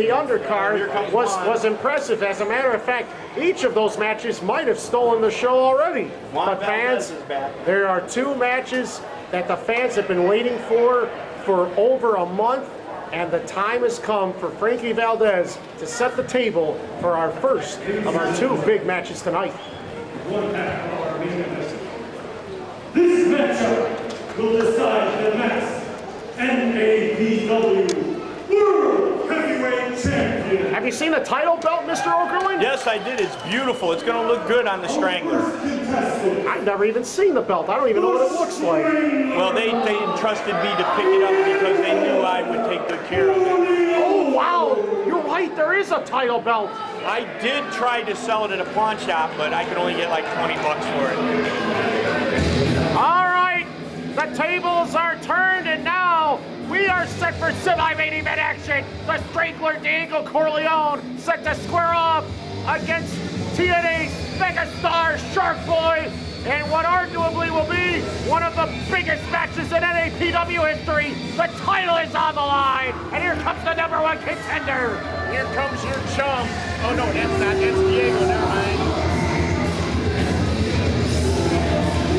The undercard was impressive. As a matter of fact, each of those matches might have stolen the show already. But fans, there are two matches that the fans have been waiting for over a month, and the time has come for Frankie Valdez to set the table for our first of our two big matches tonight. This matchup will decide the next NAPW World Heavyweight Champion. Have you seen the title belt, Mr. Okerlund? Yes, I did. It's beautiful. It's going to look good on the Strangler. I've never even seen the belt. I don't even know what it looks like. Well, they entrusted me to pick it up because they knew I would take good care of it. Oh, wow. You're right. There is a title belt. I did try to sell it at a pawn shop, but I could only get like 20 bucks for it. All right. The tables are turned, and now we are set for semi-main event action. The Strangler Diego Corleone set to square off against TNA's megastar Shark Boy in what arguably will be one of the biggest matches in NAPW history. The title is on the line, and here comes the #1 contender. Here comes your chum. Oh no, that's Diego, never mind.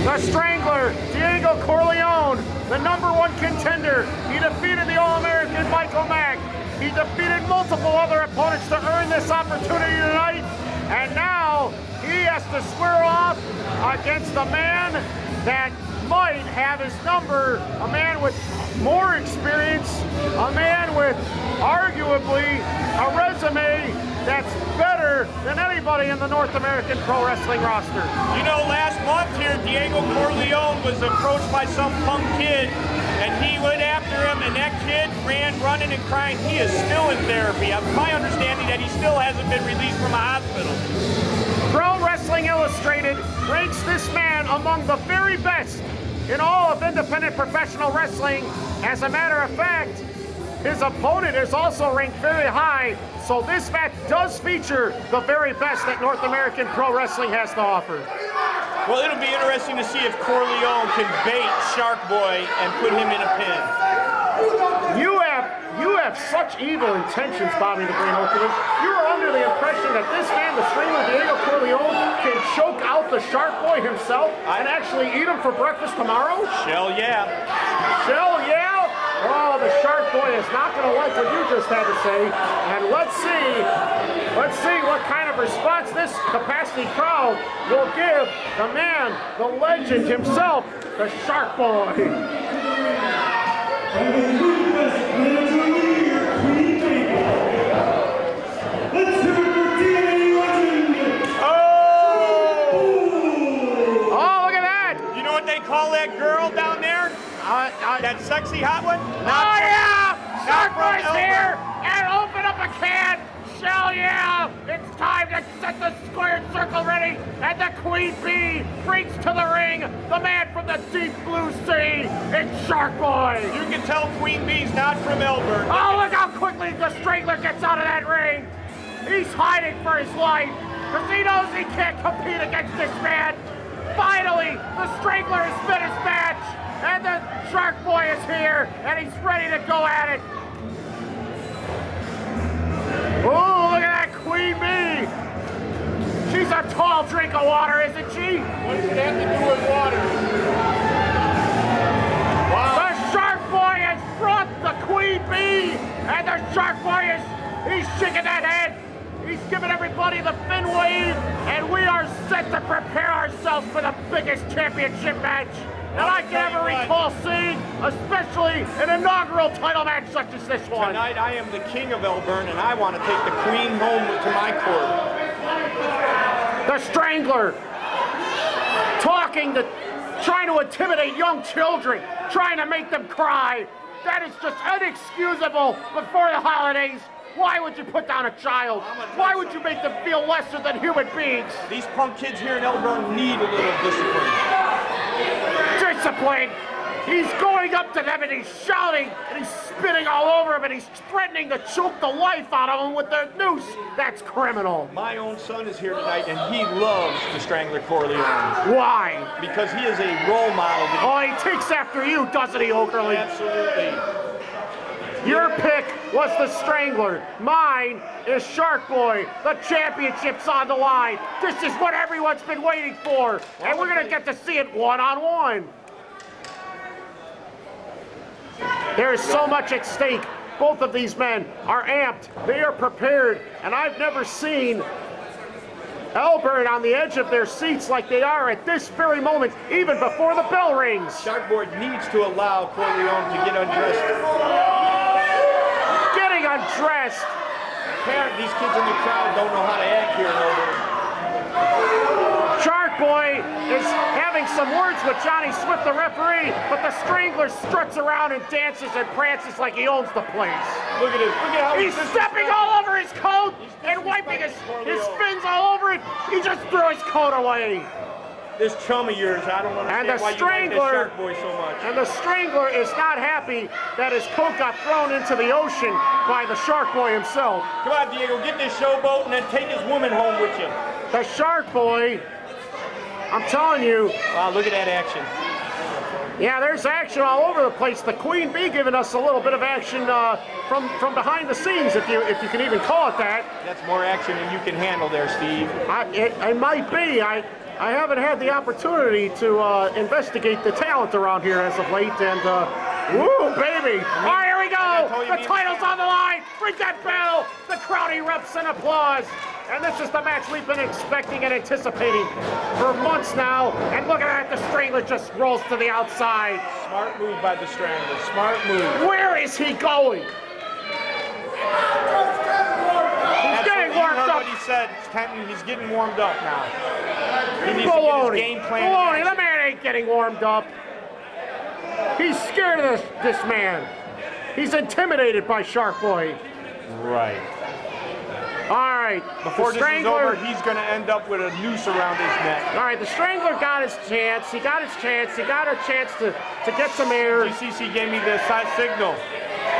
The Strangler, Diego Corleone, the #1 contender. He defeated the All-American Michael Mack. He defeated multiple other opponents to earn this opportunity tonight. And now he has to square off against a man that might have his number, a man with more experience, a man with arguably a resume that's better than anybody in the North American Pro Wrestling roster. You know, last month here, Diego Corleone was approached by some punk kid, and he went after him, and that kid ran running and crying. He is still in therapy. It's my understanding that he still hasn't been released from a hospital. Pro Wrestling Illustrated ranks this man among the very best in all of independent professional wrestling. As a matter of fact, his opponent is also ranked very high, so this match does feature the very best that North American Pro Wrestling has to offer. Well, it'll be interesting to see if Corleone can bait Shark Boy and put him in a pin. You have such evil intentions, Bobby the Brain Okerlund. You are under the impression that this man, the Strangler Diego Corleone, can choke out the Shark Boy himself and actually eat him for breakfast tomorrow? Shell yeah. Shell yeah? Oh, the Shark Boy is not going to like what you just had to say. And let's see what kind of response this capacity crowd will give the man, the legend himself, the Shark Boy. Call that girl down there? That sexy hot one? Oh yeah! Shark Boy's here! And open up a can! Shell yeah! It's time to set the squared circle ready! And the Queen Bee brings to the ring the man from the deep blue sea! It's Shark Boy! You can tell Queen Bee's not from Elburn. Oh, look how quickly the Strangler gets out of that ring! He's hiding for his life, because he knows he can't compete against this man! Finally, the Strangler has been his match, and the Shark Boy is here, and he's ready to go at it. Oh, look at that Queen Bee. She's a tall drink of water, isn't she? What does it have to do with water? Wow. The Shark Boy has brought the Queen Bee, and the Shark Boy he's shaking that head. He's giving everybody the fin wave, and we are set to prepare ourselves for the biggest championship match that I can ever recall seeing, especially an inaugural title match such as this one. Tonight I am the king of Elburn, and I want to take the queen home to my court. The Strangler, trying to intimidate young children, trying to make them cry. That is just inexcusable before the holidays. Why would you put down a child? Why would you make them feel lesser than human beings? These punk kids here in Elburn need a little discipline. Discipline? He's going up to them and he's shouting and he's spitting all over him and he's threatening to choke the life out of him with the noose. That's criminal. My own son is here tonight and he loves the Strangler Corleone. Why? Because he is a role model. Oh, he takes after you, doesn't he, Okerlund? Absolutely. Your pick was the Strangler. Mine is Shark Boy. The championship's on the line. This is what everyone's been waiting for. And we're going to get to see it one-on-one. There is so much at stake. Both of these men are amped. They are prepared. And I've never seen Elburn on the edge of their seats like they are at this very moment, even before the bell rings. Sharkboy needs to allow Corleone to get undressed. Getting undressed. Apparently, these kids in the crowd don't know how to act here in Elburn. Sharkboy is having some words with Johnny Swift, the referee, but the Strangler struts around and dances and prances like he owns the place. Look at this. Look at how he's stepping all over his coat and wiping his fins all over it. He just threw his coat away. This chum of yours, I don't understand why you like this Sharkboy so much. And the Strangler is not happy that his coat got thrown into the ocean by the Sharkboy himself. Come on, Diego, get this showboat and then take his woman home with you. The Sharkboy, I'm telling you. Wow, look at that action. Yeah, there's action all over the place. The Queen Bee giving us a little bit of action from behind the scenes, if you can even call it that. That's more action than you can handle there, Steve. It might be. I haven't had the opportunity to investigate the talent around here as of late, and woo, baby! All right, here we go. The title's on the line. Ring that bell. The crowd erupts in applause. And this is the match we've been expecting and anticipating for months now. And look at that, the Strangler just rolls to the outside. Smart move by the Strangler, smart move. Where is he going? He's getting warmed up. What he said, Kenton, he's getting warmed up now. He needs Corleone. to get his game plan. Corleone, the man ain't getting warmed up. He's scared of this man. He's intimidated by Sharkboy. Right. All right. Before this is over, he's going to end up with a noose around his neck. All right, the Strangler got his chance. He got his chance. He got a chance to get some air. GCC gave me the side signal.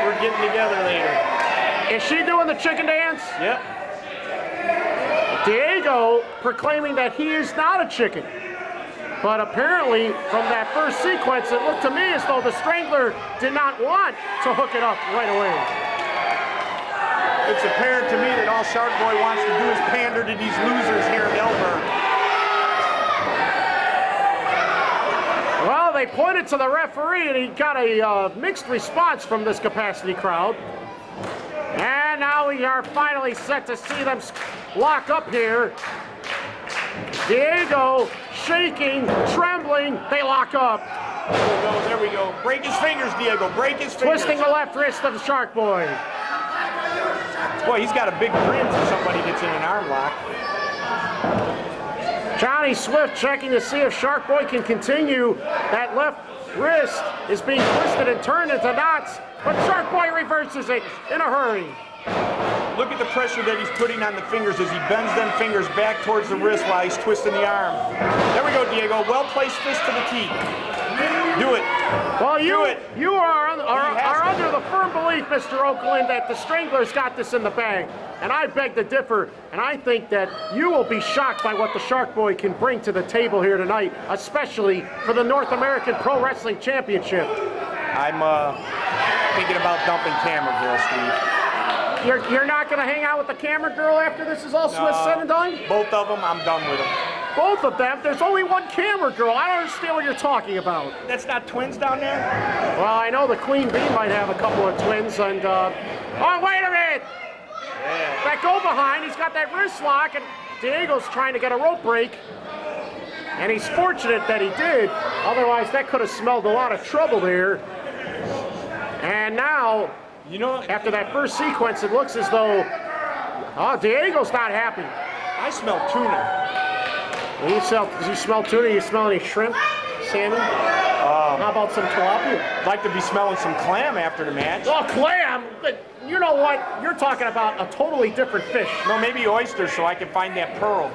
We're getting together later. Is she doing the chicken dance? Yep. Diego proclaiming that he is not a chicken. But apparently, from that first sequence, it looked to me as though the Strangler did not want to hook it up right away. It's apparent to me that all Sharkboy wants to do is pander to these losers here in Elburn. Well, they pointed to the referee, and he got a mixed response from this capacity crowd. And now we are finally set to see them lock up here. Diego shaking, trembling, they lock up. There we go. Break his fingers, Diego. Break his fingers. Twisting the left wrist of the Sharkboy. Boy, he's got a big grin for somebody that's in an arm lock. Johnny Swift checking to see if Sharkboy can continue. That left wrist is being twisted and turned into knots, but Sharkboy reverses it in a hurry. Look at the pressure that he's putting on the fingers as he bends them fingers back towards the wrist while he's twisting the arm. There we go, Diego. Well-placed fist to the teeth. Do it. Well, you are under the firm belief, Mr. Oakland, that the Strangler's got this in the bag. And I beg to differ, and I think that you will be shocked by what the Sharkboy can bring to the table here tonight, especially for the North American Pro Wrestling Championship. I'm thinking about dumping Camera Girl, Steve. You're not going to hang out with the Camera Girl after this is all said and done? Both of them, I'm done with them. Both of them? There's only one Camera Girl. I don't understand what you're talking about. That's not twins down there? Well, I know the Queen Bee might have a couple of twins, and, oh, wait a minute! Yeah. That go behind, he's got that wrist lock, and Diego's trying to get a rope break. And he's fortunate that he did. Otherwise, that could have smelled a lot of trouble there. And now, you know, after that first sequence, it looks as though, oh, Diego's not happy. I smell tuna. Does he smell tuna? You smell any shrimp, salmon? How about some tilapia? I'd like to be smelling some clam after the match. Oh, clam? You know what? You're talking about a totally different fish. No, maybe oysters so I can find that pearl.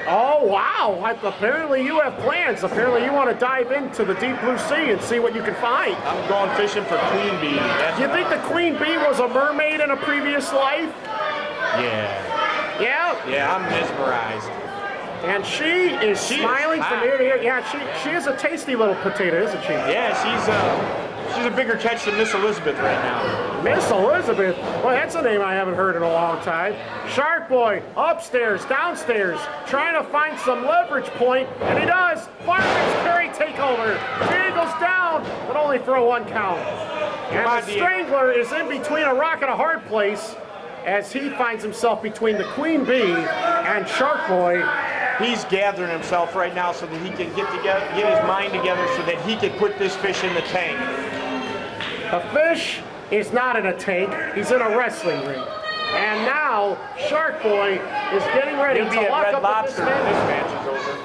Oh, wow. Apparently you have plans. Apparently you want to dive into the deep blue sea and see what you can find. I'm going fishing for Queen Bee. You think the Queen Bee was a mermaid in a previous life? Yeah. Yeah? Yeah, I'm mesmerized. And she is smiling from ear to ear. Yeah, she is a tasty little potato, isn't she? Yeah, she's a bigger catch than Miss Elizabeth right now. Miss Elizabeth? Boy, that's a name I haven't heard in a long time. Shark Boy, upstairs, downstairs, trying to find some leverage point, and he does. Fireman's carry takeover. Diego's down, but only for a 1 count. And the Strangler is in between a rock and a hard place as he finds himself between the Queen Bee and Shark Boy. He's gathering himself right now so that he can get his mind together so that he can put this fish in the tank. The fish is not in a tank, he's in a wrestling ring. And now Shark Boy is getting ready to lock up with this match is over.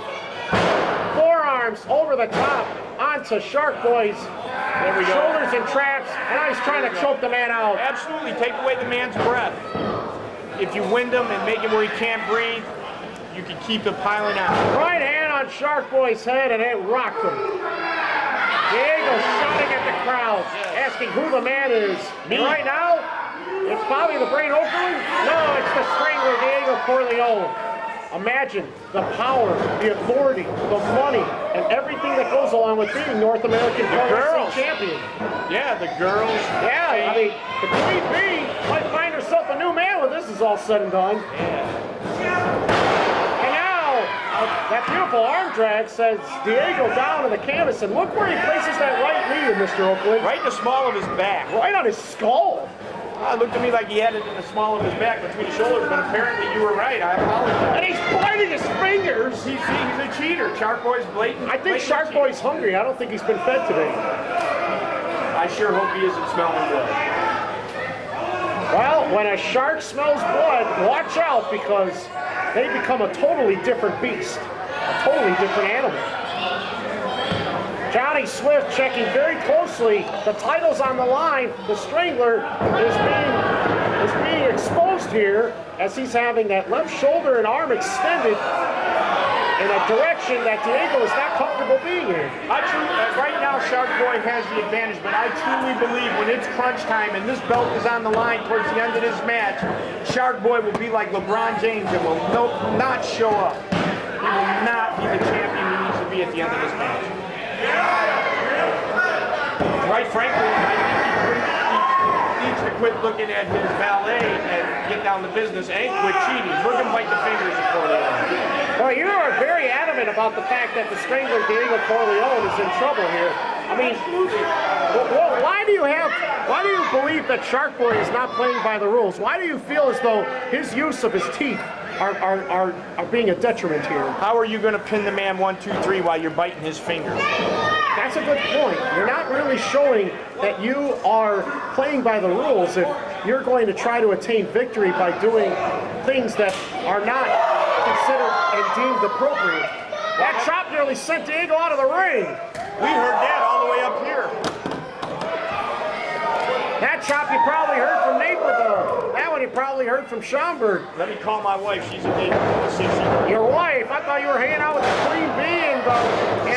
Forearms over the top onto Shark Boy's shoulders and traps, and now he's trying to choke the man out. Absolutely, take away the man's breath. If you wind him and make him where he can't breathe, you can keep him piling on. Right hand on Shark Boy's head, and it rocked him. Diego shouting at the crowd, asking who the man is. Me. Right now, it's probably the brain opening. No, it's the Strangler, Diego Corleone. Imagine the power, the authority, the money, and everything that goes along with being North American Pro Wrestling Champion. Yeah, the girls. Yeah, I mean, the Queen Bee might find herself a new man when this is all said and done. And now, that beautiful arm drag sends Diego down to the canvas, and look where he places that right knee, Mr. Oakland. Right in the small of his back. Right on his skull. It looked to me like he had it in the small of his back between his shoulders, but apparently you were right. I apologize. And he's biting his fingers. He's a cheater. Shark Boy's blatant. I think Shark Boy's hungry. I don't think he's been fed today. I sure hope he isn't smelling blood. Well, when a shark smells blood, watch out, because they become a totally different beast. A totally different animal. Johnny Swift checking very closely. The title's on the line. The Strangler is being exposed here as he's having that left shoulder and arm extended in a direction that Diego is not comfortable being in. Right now, Shark Boy has the advantage, but I truly believe when it's crunch time and this belt is on the line towards the end of this match, Shark Boy will be like LeBron James and will not show up. He will not be the champion he needs to be at the end of this match. Quite frankly, I think he needs to quit looking at his valet and get down to business and quit cheating. Look him bite the fingers of Corleone. Well, you are very adamant about the fact that the Strangler Diego Corleone is in trouble here. I mean, why do you believe that Shark Boy is not playing by the rules? Why do you feel as though his use of his teeth are being a detriment here? How are you going to pin the man 1, 2, 3 while you're biting his fingers? That's a good point. You're not really showing that you are playing by the rules if you're going to try to attain victory by doing things that are not considered and deemed appropriate. That chop nearly sent Diego out of the ring. We heard that all the way up here. That chop you probably heard from Naperville. That one you probably heard from Schaumburg. Let me call my wife. She's a big sissy. Your wife? I thought you were hanging out with the Queen Bee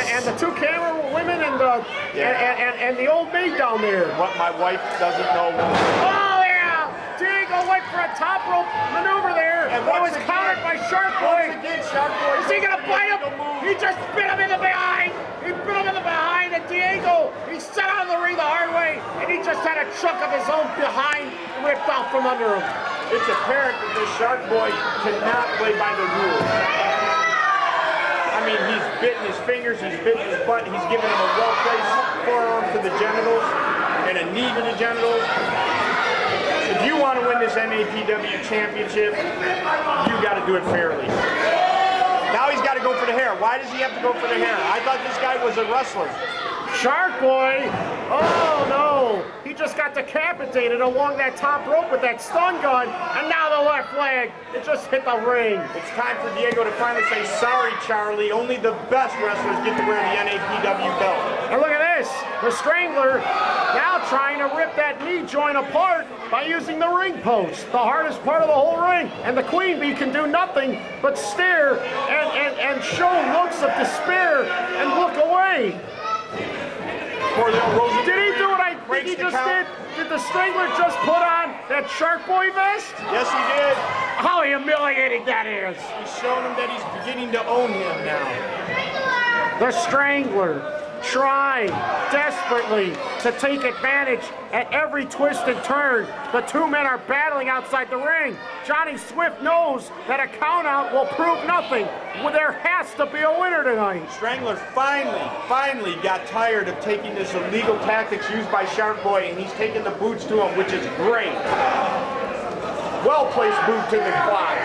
and the 2 camera women and the old maid down there. What my wife doesn't know. Oh yeah! Diego went for a top rope maneuver there, and it was countered by Shark Boy. Is he gonna bite him? He just bit him in the behind. He bit him in the behind, and Diego, he set out of the ring the hard way, and he just had a chunk of his own behind ripped off from under him. It's apparent that this Shark Boy cannot play by the rules. I mean, he's bitten his fingers, he's bitten his butt, he's given him a well-placed forearm to the genitals and a knee to the genitals. If you want to win this NAPW championship, you got to do it fairly. Now he's got to go for the hair. Why does he have to go for the hair? I thought this guy was a wrestler. Shark Boy, oh no, he just got decapitated along that top rope with that stun gun, and now the left leg, it just hit the ring. It's time for Diego to finally say, sorry, Charlie, only the best wrestlers get to wear the NAPW belt. And look at this, the Strangler now trying to rip that knee joint apart by using the ring post, the hardest part of the whole ring. And the Queen Bee can do nothing but stare and show looks of despair and look away. Did he do what I think he just did? Did the Strangler just put on that Shark Boy vest? Yes, he did. How humiliating that is. He's showing him that he's beginning to own him now. The Strangler trying desperately to take advantage at every twist and turn. The two men are battling outside the ring. Johnny Swift knows that a countout will prove nothing. Well, there has to be a winner tonight. Strangler finally got tired of taking this illegal tactics used by Shark Boy, and he's taking the boots to him, which is great. Well-placed boot to the quad.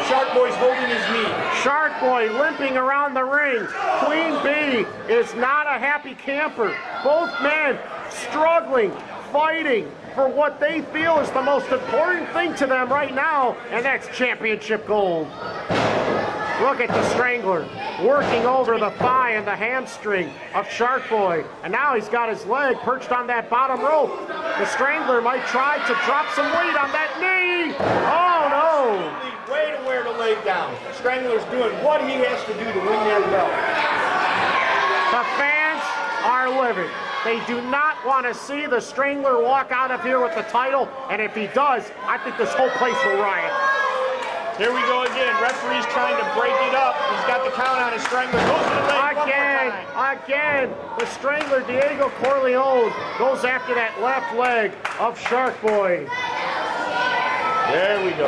Shark Boy's holding his knee. Shark Boy limping around the ring. Queen Bee is not a happy camper. Both men struggling, fighting for what they feel is the most important thing to them right now, and that's championship gold. Look at the Strangler working over the thigh and the hamstring of Shark Boy. And now he's got his leg perched on that bottom rope. The Strangler might try to drop some weight on that knee. Oh, no. Way to wear the leg down. Strangler's doing what he has to do to win that belt. The fans are livid. They do not want to see the Strangler walk out of here with the title. And if he does, I think this whole place will riot. Here we go again. Referee's trying to break it up. He's got the count on his Strangler. Goes to the leg Again, the Strangler, Diego Corleone, goes after that left leg of Shark Boy. There we go.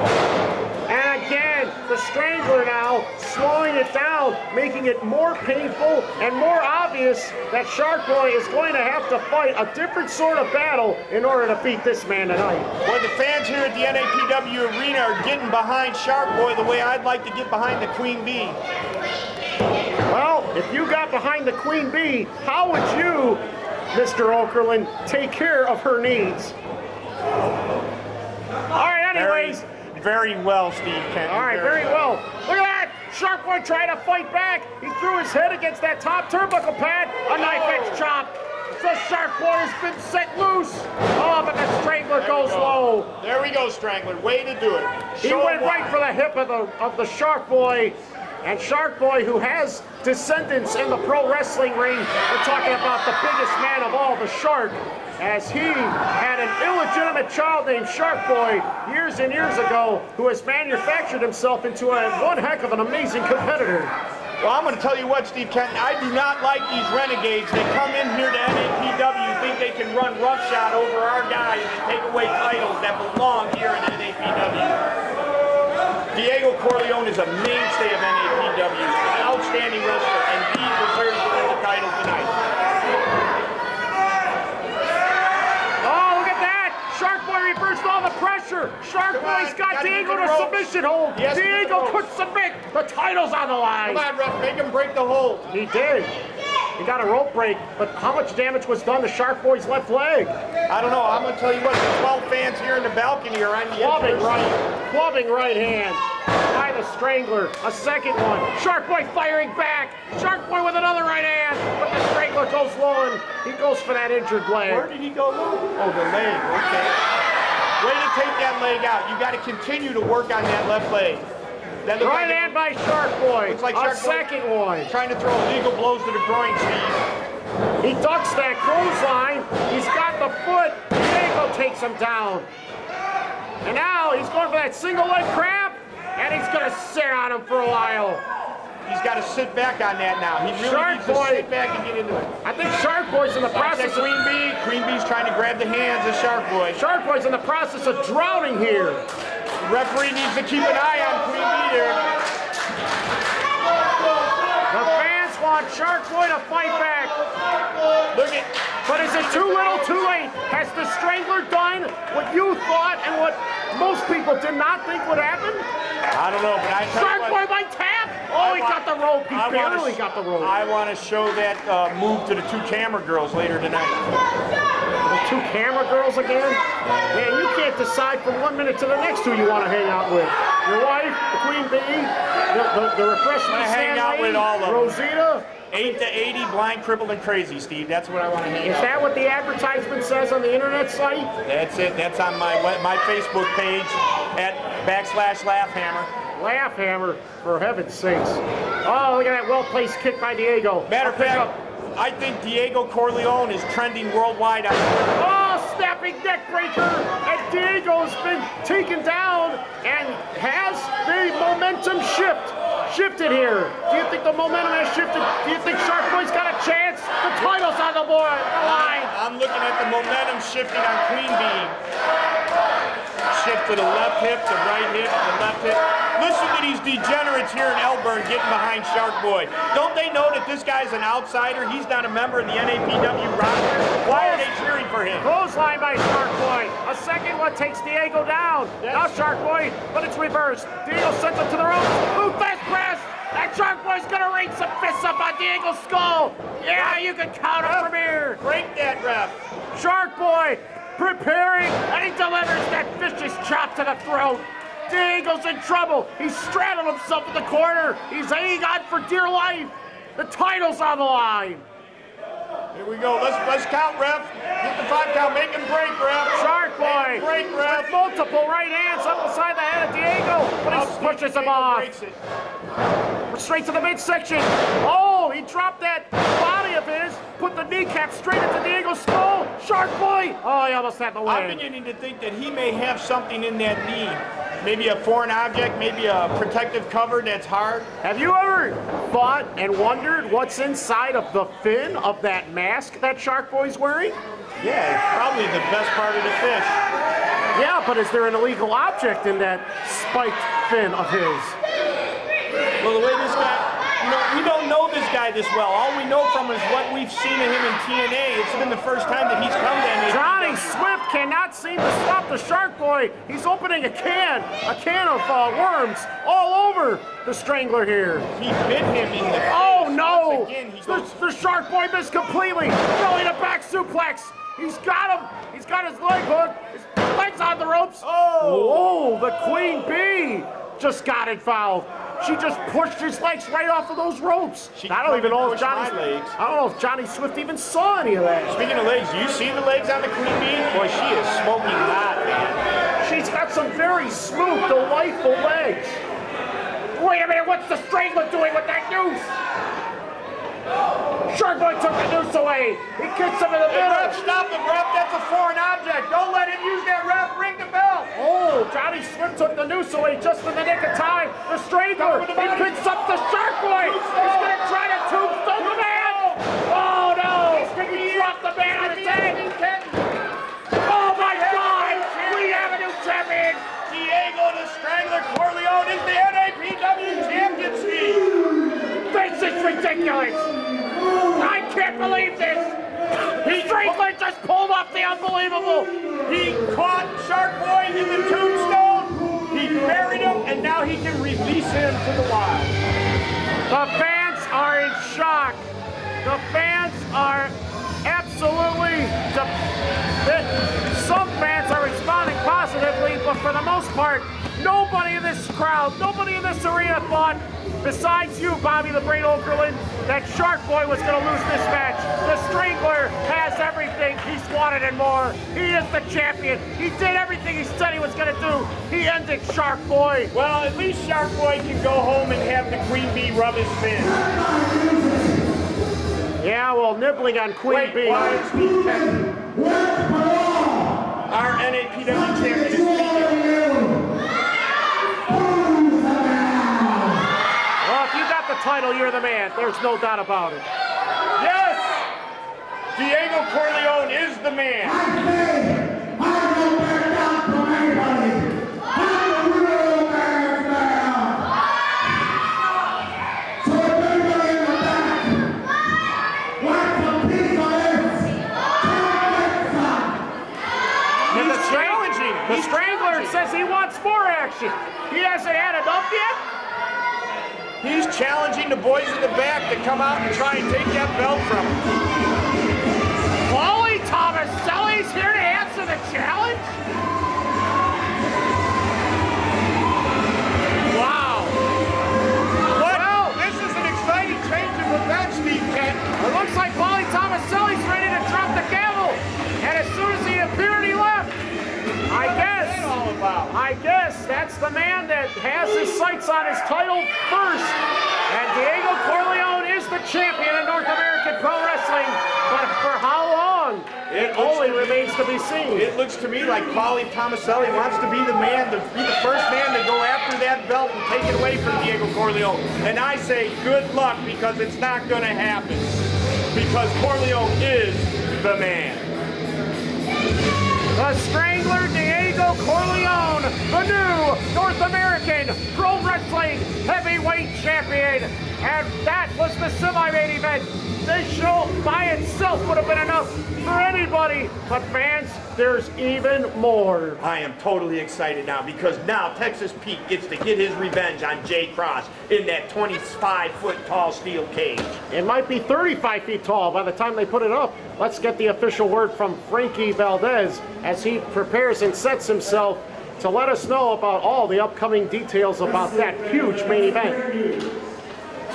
And again, the Strangler now slowing it down, making it more painful and more obvious that Shark Boy is going to have to fight a different sort of battle in order to beat this man tonight. Well, the fans here at the NAPW Arena are getting behind Shark Boy the way I'd like to get behind the Queen Bee. Well, if you got behind the Queen Bee, how would you, Mr. Okerlund, take care of her needs? All right, anyways. Very well, Steve Kenton. All right, very well. Look at that. Shark Boy trying to fight back. He threw his head against that top turnbuckle pad. A knife edge chop. The Shark Boy has been set loose. Oh, but the Strangler goes low. There we go, Strangler. Way to do it. He went right for the hip of the Shark Boy. And Shark Boy, who has descendants in the pro wrestling ring, we're talking about the biggest man of all, the Shark, as he had an illegitimate child named Shark Boy years and years ago, who has manufactured himself into one heck of an amazing competitor. Well, I'm going to tell you what, Steve Kenton, I do not like these renegades. They come in here to NAPW, think they can run roughshod over our guys and take away titles that belong here in NAPW. Diego Corleone is a mainstay of NAPW, an outstanding wrestler, and he deserves to win the title tonight. Oh, look at that! Shark Boy reversed all the pressure. Shark Boy's got Diego to submission hold. Yes, Diego could submit. The title's on the line. Come on, ref, make him break the hold. He did. He got a rope break, but how much damage was done to Shark Boy's left leg? I don't know. I'm going to tell you what, the 12 fans here in the balcony are on the clubbing right hand by the Strangler. A second one. Shark Boy firing back. Shark Boy with another right hand, but the Strangler goes low and he goes for that injured leg. Where did he go low? Oh, the leg. Okay. Way to take that leg out. You got to continue to work on that left leg. Right hand by Shark Boy. Like a second one. Trying to throw legal blows to the groin, Steve. He ducks that clothesline. He's got the foot. Diego takes him down. And now he's going for that single leg crab, and he's going to sit on him for a while. He's got to sit back on that now. He really needs to sit back and get into it. I think Shark Boy's in the process of... Queen Bee. Queen Bee's trying to grab the hands of Shark Boy. Shark Boy's in the process of drowning here. The referee needs to keep an eye on Queen Bee here. The fans want Shark Boy to fight back. Look at... But is it too little, too late? Has the Strangler done what you thought and what most people did not think would happen? I don't know, but I tell Shark Boy by tap? Oh, he got the rope. He barely got the rope. I want to show that move to the two camera girls later tonight. The two camera girls again? Man, you can't decide from 1 minute to the next who you want to hang out with. Your wife, the Queen Bee, the refreshment stand hang out lady, with all of them. Rosita. 8 to 80, blind, crippled, and crazy, Steve. That's what I want to hang out. Is that what the advertisement says on the internet site? That's it. That's on my Facebook page at /Laughhammer. Laughhammer, for heaven's sakes. Oh, look at that well-placed kick by Diego. Matter of fact, I think Diego Corleone is trending worldwide on Twitter. Oh, snapping neck breaker. And Diego's been taken down and has the momentum shift. shifted here? Do you think the momentum has shifted? Do you think Shark Boy's got a chance? The title's on the board, the line. I'm looking at the momentum shifting on Queen Bee. Shift to the left hip, the right hip, the left hip. Listen to these degenerates here in Elburn getting behind Shark Boy. Don't they know that this guy's an outsider? He's not a member of the NAPW roster. Why are they cheering for him? Clothesline by Shark Boy. A second one takes Diego down. Now Shark Boy, but it's reversed. Diego sends him to the ropes. Boot fast press. That Shark Boy's gonna raise some fists up on Diego's skull. Yeah, you can count him from here. Break that, ref. Shark Boy preparing, and he delivers that vicious chop to the throat. Diego's in trouble. He's straddled himself in the corner. He's hanging on for dear life. The title's on the line. Here we go. Let's count, ref. Get the 5 count. Make him break, ref. Shark Boy. Break, ref. With multiple right hands up beside the head of Diego, but he pushes him off. Straight to the midsection. Oh, he dropped that body of his, put the kneecap straight into Diego's skull. Shark Boy. Oh, he almost had the win. I'm beginning to think that he may have something in that knee. Maybe a foreign object, maybe a protective cover that's hard. Have you ever thought and wondered what's inside of the fin of that mask that Shark Boy's wearing? Yeah, it's probably the best part of the fish. Yeah, but is there an illegal object in that spiked fin of his? Well, the way this guy, we don't know this guy this well. All we know from is what we've seen of him in TNA. It's been the first time that he's come to NAPW. Johnny Swift cannot seem to stop the Shark Boy. He's opening a can of worms all over the Strangler here. He bit him in the face. Oh no! Again, The Shark Boy missed completely. Belly to back suplex. He's got him. He's got his leg hooked. His leg's on the ropes. Oh, the Queen Bee just got involved. She just pushed his legs right off of those ropes. I don't even know if Johnny Swift even saw any of that. Speaking of legs, you see the legs on the Queen Bee? Boy, she is smoking hot, man. She's got some very smooth, delightful legs. Wait a minute, what's the Strangler doing with that noose? Shark Boy took the noose away. He kicks him in the middle. Ref, stop him, ref. That's a foreign object. Don't let him use that, ref. Ring the bell. Oh, Johnny Swift took the noose away just in the nick of time. The Strangler, he picks up the Shark Boy. He's going to try to tombstone the man. Oh, no. He dropped the man on his head. Oh, my God. We have a new champion. Diego the Strangler Corleone is the NAPW champion, Steve. This is ridiculous. I can't believe this. Strangler just pulled off the unbelievable. He caught Shark Boy in the tombstone. He buried him, and now he can release him to the wild. The fans are in shock. The fans are absolutely... Some fans are responding positively, but for the most part, nobody in this crowd, nobody in this arena thought, besides you, Bobby the Brain Okerlund, that Shark Boy was going to lose this match. The Strangler has everything he's wanted and more. He is the champion. He did everything he said he was going to do. He ended Shark Boy. Well, at least Shark Boy can go home and have the Queen Bee rub his fin. Yeah, well, nibbling on Queen Bee. Our NAPW champion is speaking. Well, if you got the title, you're the man. There's no doubt about it. Yes! Diego Corleone is the man. The Strangler says he wants more action. He hasn't had enough yet? He's challenging the boys in the back to come out and try and take that belt from him. Paulie Tomaselli's here to answer the challenge? Wow. Well, this is an exciting change of events, Steve Kent. It looks like Paulie Tomaselli's ready to drop the gavel. And as soon as he appeared, he left. I guess that's the man that has his sights on his title first. And Diego Corleone is the champion of North American Pro Wrestling. But for how long? It only remains to be seen. It looks to me like Paulie Tomaselli wants to be the man, to be the first man to go after that belt. belt and take it away from Diego Corleone. And I say good luck, because it's not going to happen. Because Corleone is the man. The Strangler, Diego Corleone, the new North American Pro Wrestling Heavyweight Champion. And that was the semi-main event. This show by itself would have been enough for anybody. But fans, there's even more. I am totally excited now, because now Texas Pete gets to get his revenge on Jay Cross in that 25-foot tall steel cage. It might be 35 feet tall by the time they put it up. Let's get the official word from Frankie Valdez as he prepares and sets himself to let us know about all the upcoming details about that huge main event.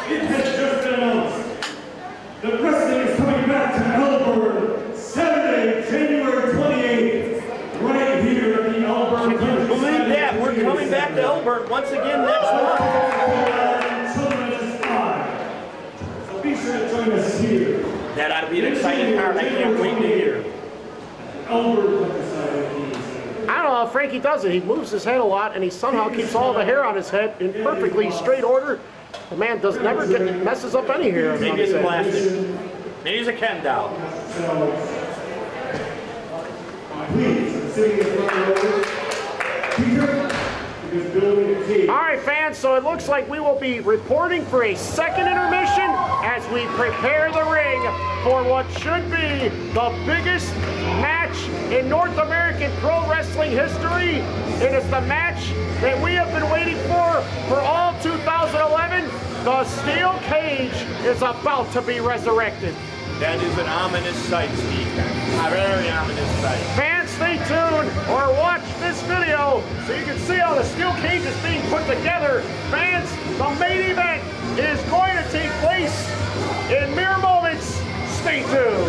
It has just been announced that wrestling is coming back to Elburn Saturday, January 28th, right here at the Elburn. Can you believe that? We're coming back to Elburn once again next month. Children's Eye. So be sure to join us here. That ought to be an exciting card. I can't wait to hear. Elburn countryside. I don't know how Frankie does it. He moves his head a lot, and he somehow keeps all the hair on his head in perfectly straight order. The man does never messes up any hair. Maybe it's plastic. Maybe he's a Ken doll. Please, sitting in front of Peter is building a cage. All right, fans, so it looks like we will be reporting for a second intermission as we prepare the ring for what should be the biggest match in North American pro wrestling history. It is the match that we have been waiting for all 2011. The steel cage is about to be resurrected. That is an ominous sight, Steve. A very ominous sight. Fans, stay tuned or watch this video so you can see how the steel cage is being put together. Fans, the main event is going to take place in mere moments. Stay tuned.